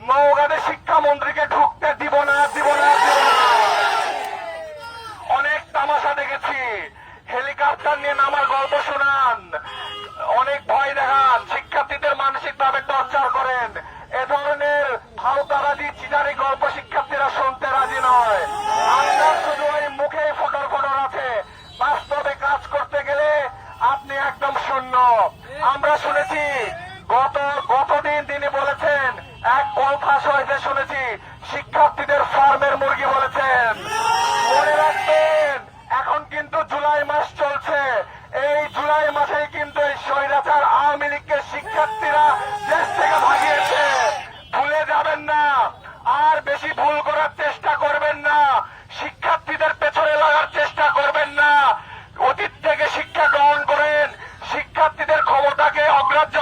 নওগাঁতে শিক্ষামন্ত্রীকে ঢুকতে দিব না, দিব না, দিব না। অনেক তামাশা দেখেছি, হেলিকপ্টার নিয়ে নামার গল্প শোনান, অনেক ভয় দেখান, শিক্ষার্থীদের মানসিক ভাবে টর্চার করেন। এ ধরনের ভাওতাবাজি চিটারি গল্প শিক্ষার্থীরা শুনতে রাজি নয়। আপনার শুধু ওই মুখে ফটর ফটর আছে, বাস্তবে কাজ করতে গেলে আপনি একদম শূন্য। আমরা শুনেছি গতদিন তিনি বলেছেন, এক কল ফাঁস হয়েছে শুনেছি, শিক্ষার্থীদের ফার্মের মুরগি বলেছেন। মনে রাখবেন, এখন কিন্তু জুলাই মাস চলছে, এই জুলাই মাসেই কিন্তু এই স্বৈরাচার আওয়ামী লীগকে শিক্ষার্থীরা দেশ থেকে ভাগিয়েছে। ভুলে যাবেন না, আর বেশি ভুল করার চেষ্টা করবেন না, শিক্ষার্থীদের পেছনে লাগার চেষ্টা করবেন না। অতীত থেকে শিক্ষা গ্রহণ করেন, শিক্ষার্থীদের ক্ষমতাকে অগ্রাহ্য